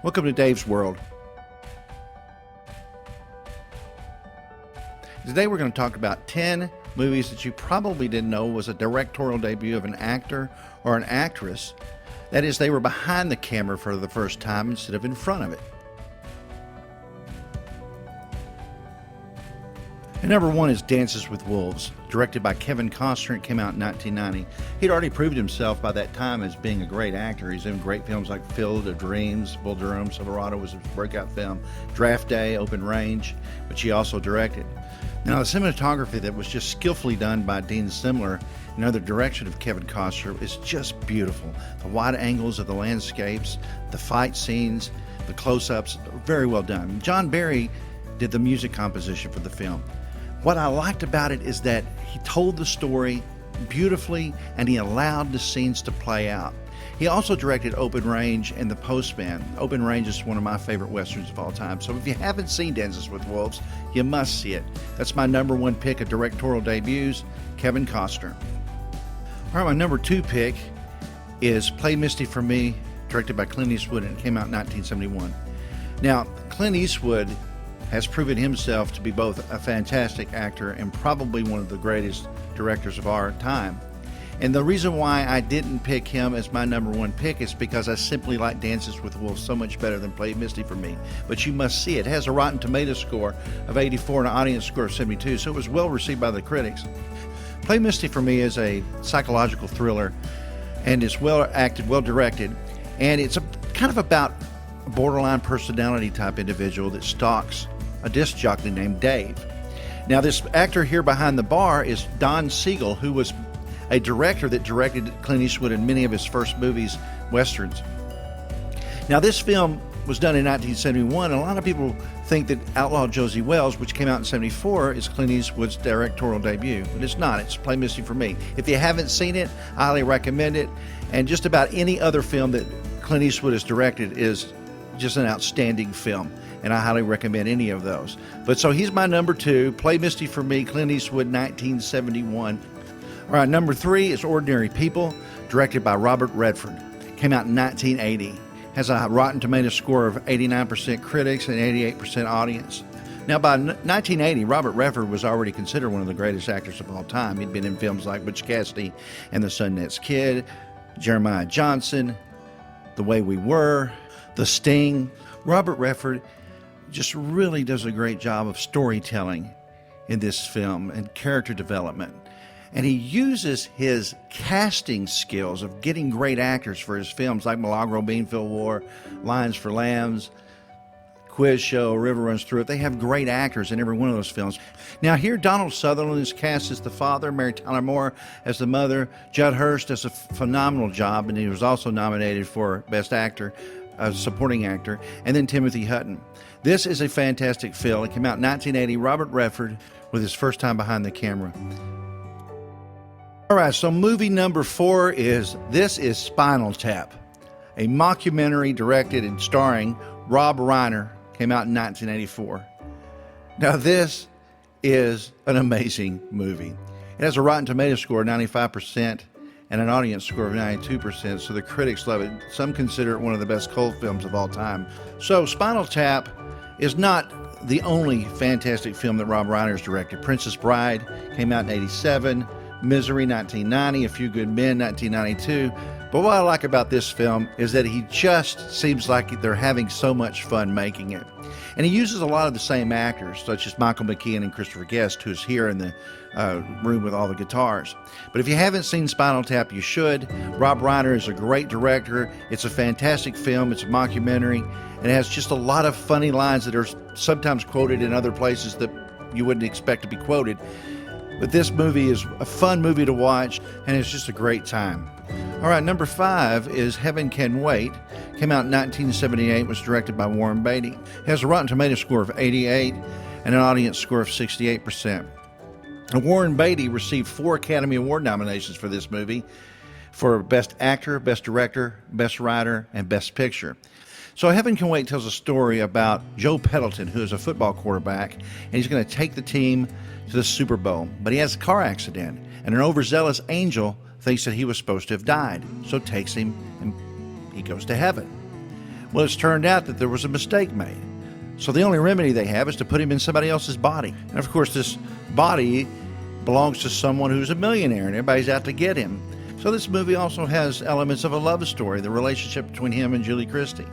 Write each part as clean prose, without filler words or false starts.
Welcome to Dave's World. Today we're going to talk about 10 movies that you probably didn't know was a directorial debut of an actor or an actress. That is, they were behind the camera for the first time instead of in front of it. And number one is Dances with Wolves, directed by Kevin Costner. It came out in 1990. He'd already proved himself by that time as being a great actor. He's in great films like Field of Dreams, Bull Durham, Silverado was his breakout film, Draft Day, Open Range, which he also directed. Now, the cinematography that was just skillfully done by Dean Simler and under the direction of Kevin Costner is just beautiful. The wide angles of the landscapes, the fight scenes, the close-ups, very well done. John Barry did the music composition for the film. What I liked about it is that he told the story beautifully and he allowed the scenes to play out. He also directed Open Range and The Postman. Open Range is one of my favorite westerns of all time. So if you haven't seen Dances with Wolves, you must see it. That's my number one pick of directorial debuts, Kevin Costner. All right, my number two pick is Play Misty for Me, directed by Clint Eastwood, and it came out in 1971. Now, Clint Eastwood has proven himself to be both a fantastic actor and probably one of the greatest directors of our time. And the reason why I didn't pick him as my number one pick is because I simply like Dances with Wolves so much better than Play Misty for Me. But you must see it. It has a Rotten Tomatoes score of 84 and an audience score of 72, so it was well received by the critics. Play Misty for Me is a psychological thriller and it's well acted, well directed, and it's kind of about a borderline personality type individual that stalks a disc jockey named Dave. Now, this actor here behind the bar is Don Siegel, who was a director that directed Clint Eastwood in many of his first movies, westerns. Now, this film was done in 1971, and a lot of people think that Outlaw Josie Wells, which came out in 74, is Clint Eastwood's directorial debut, but it's not. It's Play Misty for Me. If you haven't seen it, I highly recommend it, and just about any other film that Clint Eastwood has directed is just an outstanding film, and I highly recommend any of those. But so he's my number two, Play Misty for Me, Clint Eastwood, 1971. All right, number three is Ordinary People, directed by Robert Redford. Came out in 1980. Has a Rotten Tomatoes score of 89% critics and 88% audience. Now, by 1980, Robert Redford was already considered one of the greatest actors of all time. He'd been in films like Butch Cassidy and the Sundance Kid, Jeremiah Johnson, The Way We Were, The Sting. Robert Redford just really does a great job of storytelling in this film and character development. And he uses his casting skills of getting great actors for his films like Milagro, Beanfield War, Lions for Lambs, Quiz Show, River Runs Through It. They have great actors in every one of those films. Now here, Donald Sutherland is cast as the father, Mary Tyler Moore as the mother, Judd Hirsch does a phenomenal job, and he was also nominated for Best Actor, Supporting Actor, and then Timothy Hutton. This is a fantastic film. It came out in 1980, Robert Redford with his first time behind the camera. All right, so movie number four is Spinal Tap, a mockumentary directed and starring Rob Reiner, came out in 1984. Now, this is an amazing movie. It has a Rotten Tomatoes score of 95% and an audience score of 92%, so the critics love it. Some consider it one of the best cult films of all time. So Spinal Tap is not the only fantastic film that Rob Reiner's directed. Princess Bride came out in 87, Misery 1990, A Few Good Men 1992. But what I like about this film is that he just seems like they're having so much fun making it. And he uses a lot of the same actors, such as Michael McKean and Christopher Guest, who's here in the room with all the guitars. But if you haven't seen Spinal Tap, you should. Rob Reiner is a great director. It's a fantastic film. It's a mockumentary. And it has just a lot of funny lines that are sometimes quoted in other places that you wouldn't expect to be quoted. But this movie is a fun movie to watch, and it's just a great time. All right, number five is Heaven Can Wait. Came out in 1978, was directed by Warren Beatty. It has a Rotten Tomatoes score of 88 and an audience score of 68%. And Warren Beatty received 4 Academy Award nominations for this movie for Best Actor, Best Director, Best Writer, and Best Picture. So Heaven Can Wait tells a story about Joe Pendleton, who is a football quarterback, and he's going to take the team to the Super Bowl. But he has a car accident, and an overzealous angel thinks that he was supposed to have died, so takes him and he goes to heaven. Well, it's turned out that there was a mistake made. So the only remedy they have is to put him in somebody else's body. And of course, this body belongs to someone who's a millionaire, and everybody's out to get him. So this movie also has elements of a love story, the relationship between him and Julie Christie.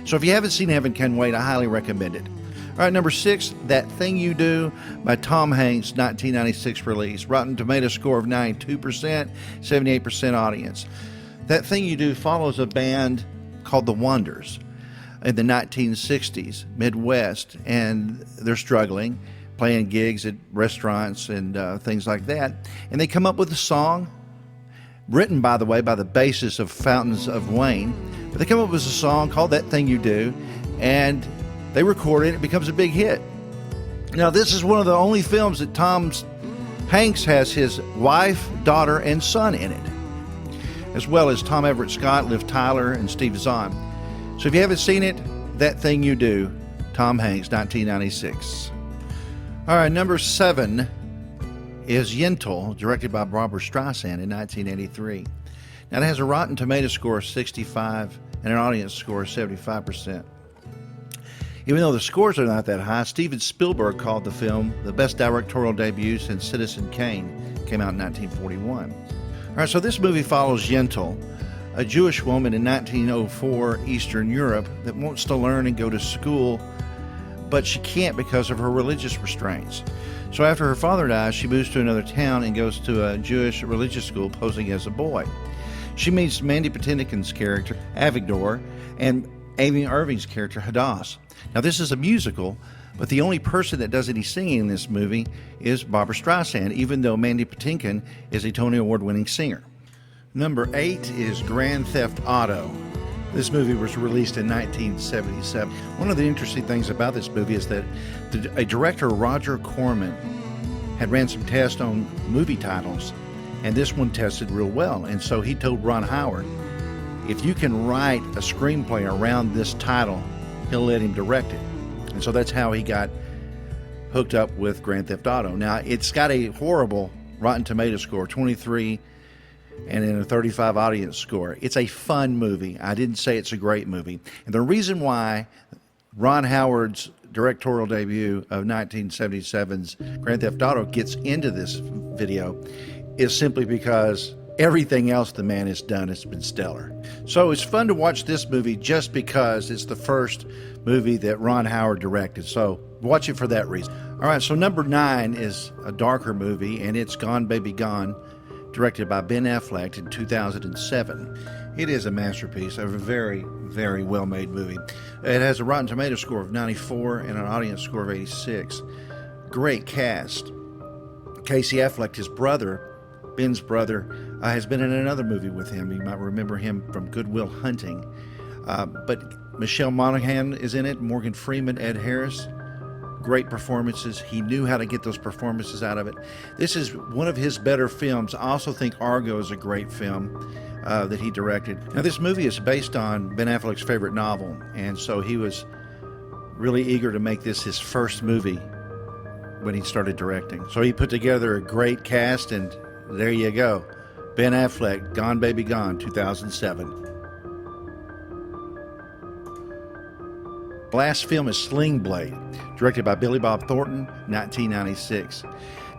So if you haven't seen Heaven Can Wait, I highly recommend it. All right, number 6, That Thing You Do by Tom Hanks, 1996 release. Rotten Tomatoes score of 92%, 78% audience. That Thing You Do follows a band called The Wonders in the 1960s, Midwest, and they're struggling, playing gigs at restaurants and things like that. And they come up with a song, written, by the way, by the bassist of Fountains of Wayne. But they come up with a song called That Thing You Do, and they record it. It becomes a big hit. Now, this is one of the only films that Tom Hanks has his wife, daughter, and son in it, as well as Tom Everett Scott, Liv Tyler, and Steve Zahn. So if you haven't seen it, That Thing You Do, Tom Hanks, 1996. All right, number 7 is Yentl, directed by Barbra Streisand in 1983. Now, it has a Rotten Tomatoes score of 65 and an audience score of 75%. Even though the scores are not that high, Steven Spielberg called the film the best directorial debut since Citizen Kane came out in 1941. All right, so this movie follows Yentl, a Jewish woman in 1904 Eastern Europe that wants to learn and go to school, but she can't because of her religious restraints. So after her father dies, she moves to another town and goes to a Jewish religious school posing as a boy. She meets Mandy Patinkin's character, Avigdor, and Amy Irving's character, Hadass. Now, this is a musical, but the only person that does any singing in this movie is Barbra Streisand, even though Mandy Patinkin is a Tony Award-winning singer. Number 8 is Grand Theft Auto. This movie was released in 1977. One of the interesting things about this movie is that a director, Roger Corman, had ran some tests on movie titles, and this one tested real well. And so he told Ron Howard, if you can write a screenplay around this title, he'll let him direct it. And so that's how he got hooked up with Grand Theft Auto. Now, it's got a horrible Rotten Tomatoes score, 23, and then a 35 audience score. It's a fun movie. I didn't say it's a great movie. And the reason why Ron Howard's directorial debut of 1977's Grand Theft Auto gets into this video is simply because everything else the man has done has been stellar. So it's fun to watch this movie just because it's the first movie that Ron Howard directed. So watch it for that reason. All right, so number 9 is a darker movie, and it's Gone Baby Gone, directed by Ben Affleck in 2007. It is a masterpiece, a very, very well-made movie. It has a Rotten Tomatoes score of 94 and an audience score of 86. Great cast. Casey Affleck, his brother, Ben's brother, has been in another movie with him. You might remember him from Good Will Hunting. But Michelle Monaghan is in it, Morgan Freeman, Ed Harris. Great performances. He knew how to get those performances out of it. This is one of his better films. I also think Argo is a great film that he directed. Now, this movie is based on Ben Affleck's favorite novel, and so he was really eager to make this his first movie when he started directing. So he put together a great cast, and there you go. Ben Affleck, Gone Baby Gone, 2007. Last film is Sling Blade, directed by Billy Bob Thornton, 1996.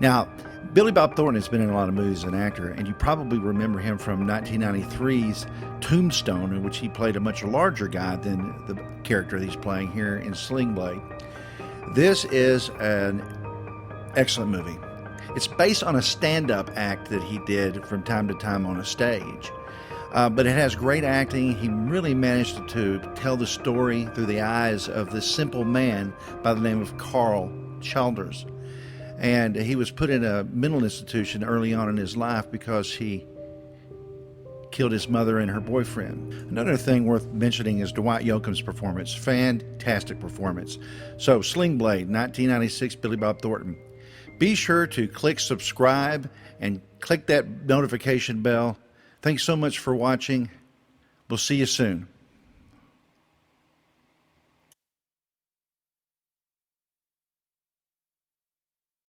Now, Billy Bob Thornton has been in a lot of movies as an actor, and you probably remember him from 1993's Tombstone, in which he played a much larger guy than the character that he's playing here in Sling Blade. This is an excellent movie. It's based on a stand-up act that he did from time to time on a stage. But it has great acting. He really managed to tell the story through the eyes of this simple man by the name of Carl Childers. And he was put in a mental institution early on in his life because he killed his mother and her boyfriend. Another thing worth mentioning is Dwight Yoakam's performance. Fantastic performance. So, Sling Blade, 1996, Billy Bob Thornton. Be sure to click subscribe and click that notification bell. Thanks so much for watching. We'll see you soon.